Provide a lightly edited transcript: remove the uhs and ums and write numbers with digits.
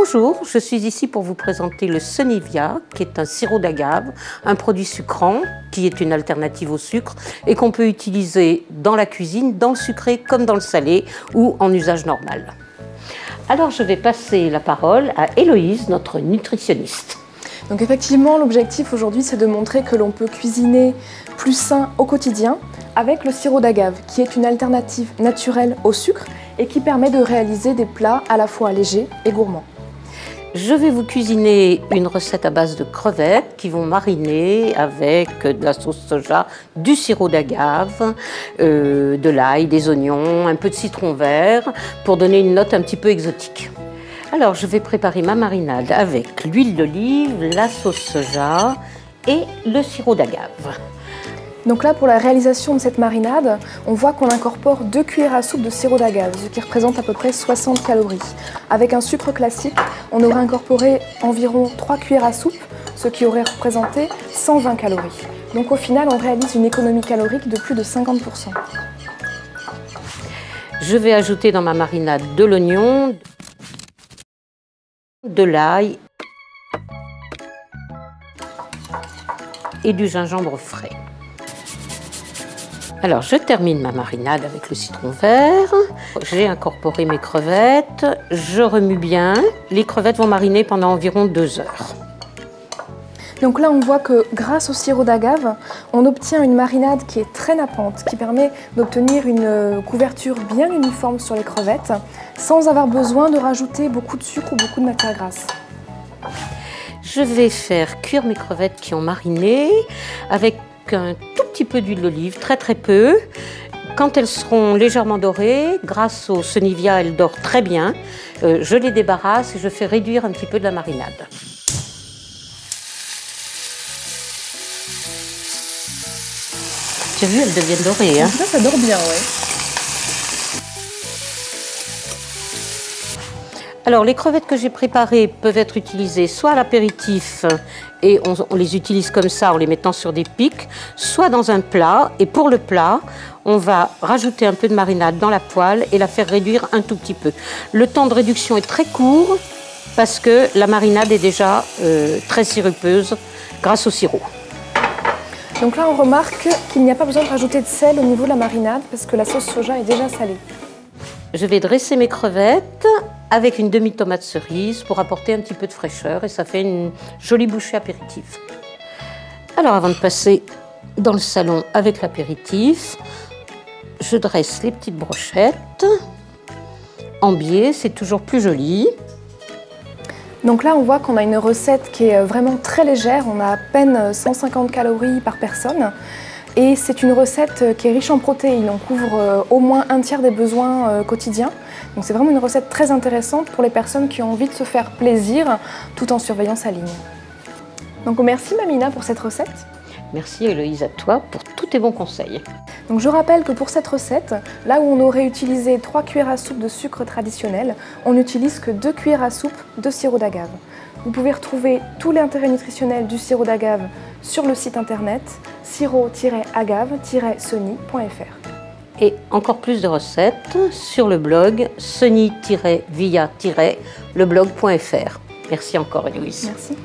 Bonjour, je suis ici pour vous présenter le Sonivia, qui est un sirop d'agave, un produit sucrant, qui est une alternative au sucre et qu'on peut utiliser dans la cuisine, dans le sucré comme dans le salé ou en usage normal. Alors je vais passer la parole à Héloïse, notre nutritionniste. Donc effectivement, l'objectif aujourd'hui, c'est de montrer que l'on peut cuisiner plus sain au quotidien avec le sirop d'agave, qui est une alternative naturelle au sucre et qui permet de réaliser des plats à la fois légers et gourmands. Je vais vous cuisiner une recette à base de crevettes qui vont mariner avec de la sauce soja, du sirop d'agave, de l'ail, des oignons, un peu de citron vert pour donner une note un petit peu exotique. Alors je vais préparer ma marinade avec l'huile d'olive, la sauce soja et le sirop d'agave. Donc là, pour la réalisation de cette marinade, on voit qu'on incorpore 2 cuillères à soupe de sirop d'agave, ce qui représente à peu près 60 calories. Avec un sucre classique, on aurait incorporé environ 3 cuillères à soupe, ce qui aurait représenté 120 calories. Donc au final, on réalise une économie calorique de plus de 50%. Je vais ajouter dans ma marinade de l'oignon, de l'ail et du gingembre frais. Alors, je termine ma marinade avec le citron vert. J'ai incorporé mes crevettes. Je remue bien. Les crevettes vont mariner pendant environ 2 heures. Donc là, on voit que grâce au sirop d'agave, on obtient une marinade qui est très nappante, qui permet d'obtenir une couverture bien uniforme sur les crevettes, sans avoir besoin de rajouter beaucoup de sucre ou beaucoup de matière grasse. Je vais faire cuire mes crevettes qui ont mariné avec un tout petit peu d'huile d'olive, très peu. Quand elles seront légèrement dorées, grâce au Sonivia, elles dorent très bien. Je les débarrasse et je fais réduire un petit peu de la marinade. Tu as vu, elles deviennent dorées. Hein? Ça dort bien, oui. Alors, les crevettes que j'ai préparées peuvent être utilisées soit à l'apéritif et on les utilise comme ça en les mettant sur des pics, soit dans un plat. Et pour le plat, on va rajouter un peu de marinade dans la poêle et la faire réduire un tout petit peu. Le temps de réduction est très court parce que la marinade est déjà très sirupeuse grâce au sirop. Donc là, on remarque qu'il n'y a pas besoin de rajouter de sel au niveau de la marinade parce que la sauce soja est déjà salée. Je vais dresser mes crevettes avec une demi-tomate cerise pour apporter un petit peu de fraîcheur et ça fait une jolie bouchée apéritif. Alors avant de passer dans le salon avec l'apéritif, je dresse les petites brochettes en biais, c'est toujours plus joli. Donc là, on voit qu'on a une recette qui est vraiment très légère, on a à peine 150 calories par personne. Et c'est une recette qui est riche en protéines, on couvre au moins un tiers des besoins quotidiens. Donc c'est vraiment une recette très intéressante pour les personnes qui ont envie de se faire plaisir tout en surveillant sa ligne. Donc merci Mamina pour cette recette. Merci Héloïse à toi pour tous tes bons conseils. Donc je rappelle que pour cette recette, là où on aurait utilisé 3 cuillères à soupe de sucre traditionnel, on n'utilise que 2 cuillères à soupe de sirop d'agave. Vous pouvez retrouver tous les intérêts nutritionnels du sirop d'agave sur le site internet sirop-agave-sony.fr. Et encore plus de recettes sur le blog sony-via-leblog.fr. Merci encore Héloïse. Merci.